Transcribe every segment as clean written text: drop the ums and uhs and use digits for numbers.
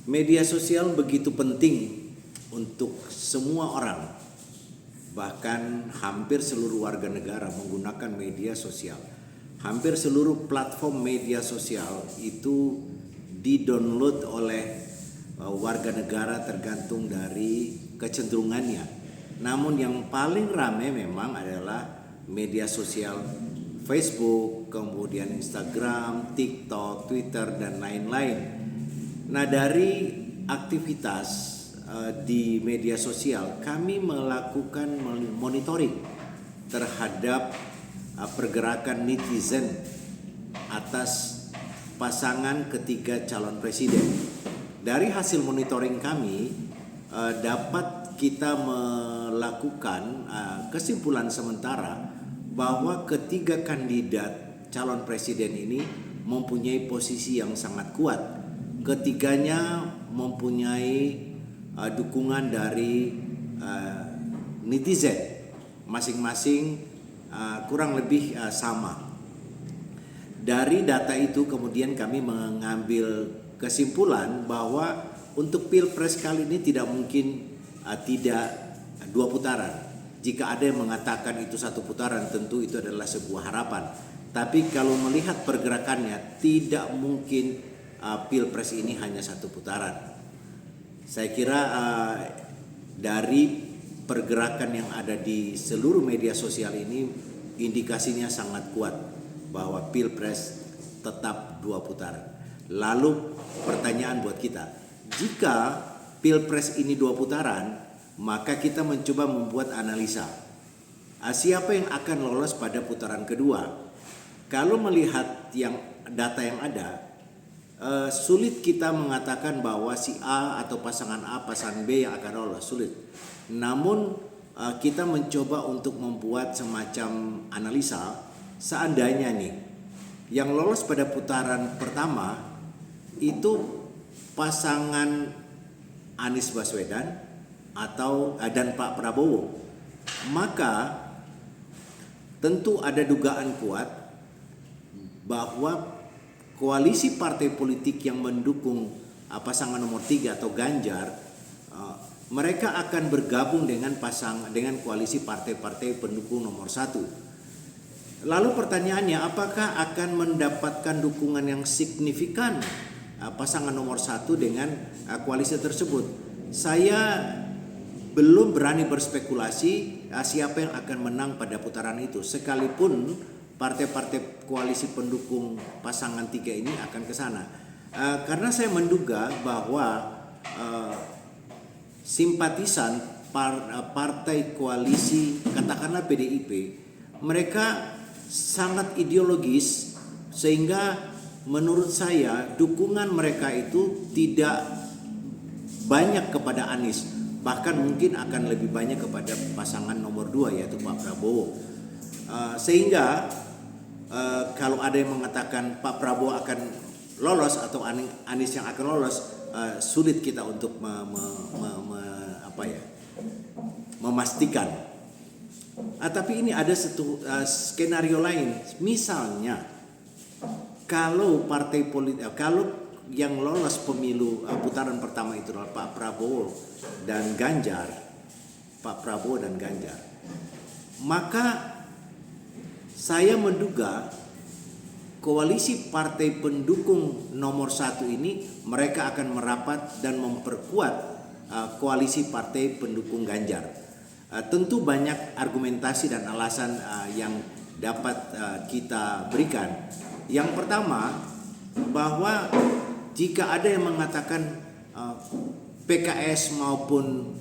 Media sosial begitu penting untuk semua orang, bahkan hampir seluruh warga negara menggunakan media sosial. Hampir seluruh platform media sosial itu di-download oleh warga negara tergantung dari kecenderungannya. Namun yang paling ramai memang adalah media sosial Facebook, kemudian Instagram, TikTok, Twitter, dan lain-lain. Nah, dari aktivitas di media sosial, kami melakukan monitoring terhadap pergerakan netizen atas pasangan ketiga calon presiden. Dari hasil monitoring kami, dapat kita melakukan kesimpulan sementara bahwa ketiga kandidat calon presiden ini mempunyai posisi yang sangat kuat. Ketiganya mempunyai dukungan dari netizen, masing-masing kurang lebih sama. Dari data itu kemudian kami mengambil kesimpulan bahwa untuk Pilpres kali ini tidak mungkin tidak dua putaran. Jika ada yang mengatakan itu satu putaran, tentu itu adalah sebuah harapan. Tapi kalau melihat pergerakannya, tidak mungkin Pilpres ini hanya satu putaran. Saya kira dari pergerakan yang ada di seluruh media sosial ini indikasinya sangat kuat bahwa Pilpres tetap dua putaran. Lalu pertanyaan buat kita, jika Pilpres ini dua putaran, maka kita mencoba membuat analisa siapa yang akan lolos pada putaran kedua. Kalau melihat data yang ada, sulit kita mengatakan bahwa si A atau pasangan A, pasangan B yang akan lolos, sulit. Namun kita mencoba untuk membuat semacam analisa, seandainya nih yang lolos pada putaran pertama itu pasangan Anies Baswedan dan Pak Prabowo, maka tentu ada dugaan kuat bahwa koalisi partai politik yang mendukung pasangan nomor 3 atau Ganjar, mereka akan bergabung dengan koalisi partai-partai pendukung nomor 1. Lalu pertanyaannya, apakah akan mendapatkan dukungan yang signifikan pasangan nomor 1 dengan koalisi tersebut? Saya belum berani berspekulasi siapa yang akan menang pada putaran itu, sekalipun partai-partai koalisi pendukung pasangan 3 ini akan ke sana. Karena saya menduga bahwa simpatisan partai koalisi, katakanlah PDIP, mereka sangat ideologis, sehingga menurut saya dukungan mereka itu tidak banyak kepada Anies, bahkan mungkin akan lebih banyak kepada pasangan nomor 2 yaitu Pak Prabowo. Sehingga kalau ada yang mengatakan Pak Prabowo akan lolos atau Anies yang akan lolos, sulit kita untuk memastikan. Tapi ini ada satu skenario lain. Misalnya kalau partai politik, kalau yang lolos pemilu putaran pertama itu adalah Pak Prabowo dan Ganjar, maka saya menduga koalisi partai pendukung nomor 1 ini mereka akan merapat dan memperkuat koalisi partai pendukung Ganjar. Tentu banyak argumentasi dan alasan yang dapat kita berikan. Yang pertama, bahwa jika ada yang mengatakan PKS maupun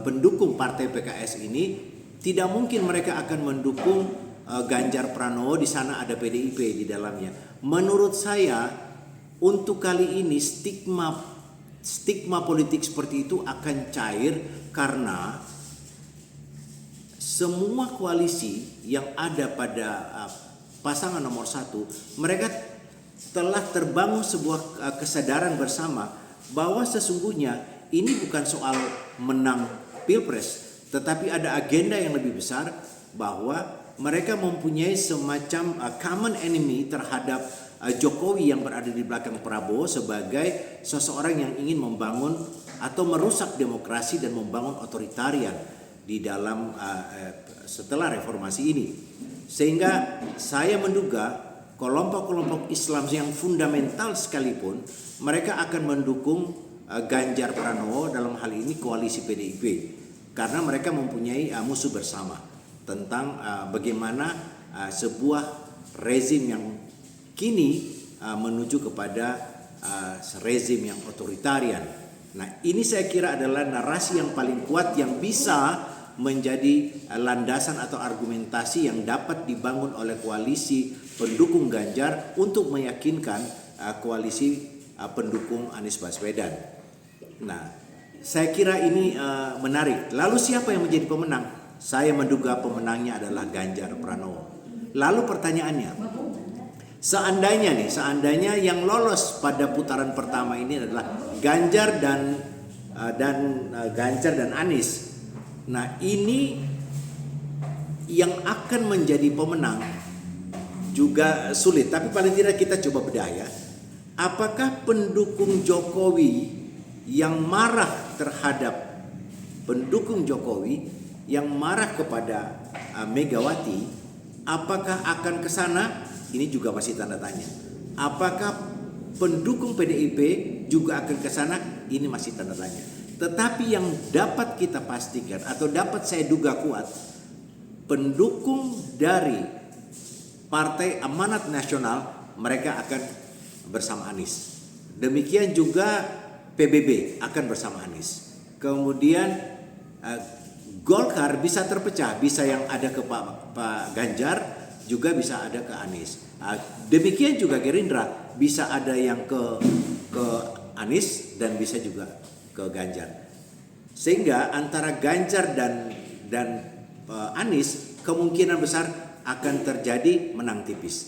pendukung partai PKS ini tidak mungkin mereka akan mendukung Ganjar Pranowo, di sana ada PDIP di dalamnya. Menurut saya untuk kali ini stigma politik seperti itu akan cair, karena semua koalisi yang ada pada pasangan nomor 1, mereka telah terbangun sebuah kesadaran bersama bahwa sesungguhnya ini bukan soal menang Pilpres, tetapi ada agenda yang lebih besar, bahwa mereka mempunyai semacam common enemy terhadap Jokowi yang berada di belakang Prabowo sebagai seseorang yang ingin membangun atau merusak demokrasi dan membangun otoritarian di dalam setelah reformasi ini. Sehingga saya menduga kelompok-kelompok Islam yang fundamental sekalipun mereka akan mendukung Ganjar Pranowo dalam hal ini koalisi PDIP karena mereka mempunyai musuh bersama tentang bagaimana sebuah rezim yang kini menuju kepada rezim yang otoritarian. Nah, ini saya kira adalah narasi yang paling kuat yang bisa menjadi landasan atau argumentasi yang dapat dibangun oleh koalisi pendukung Ganjar untuk meyakinkan koalisi pendukung Anies Baswedan. Nah, saya kira ini menarik. Lalu siapa yang menjadi pemenang? Saya menduga pemenangnya adalah Ganjar Pranowo. Lalu pertanyaannya, seandainya yang lolos pada putaran pertama ini adalah Ganjar dan Anies. Nah, ini yang akan menjadi pemenang juga sulit, tapi paling tidak kita coba bedah ya. Apakah pendukung Jokowi yang marah terhadap pendukung Jokowi yang marah kepada Megawati, apakah akan ke sana? Ini juga masih tanda tanya. Apakah pendukung PDIP juga akan ke sana? Ini masih tanda tanya. Tetapi yang dapat kita pastikan atau dapat saya duga kuat, pendukung dari Partai Amanat Nasional mereka akan bersama Anies. Demikian juga PBB akan bersama Anies. Kemudian Golkar bisa terpecah, bisa yang ada ke Pak Ganjar, juga bisa ada ke Anies. Demikian juga Gerindra bisa ada yang ke Anies dan bisa juga ke Ganjar. Sehingga antara Ganjar dan Anies kemungkinan besar akan terjadi menang tipis.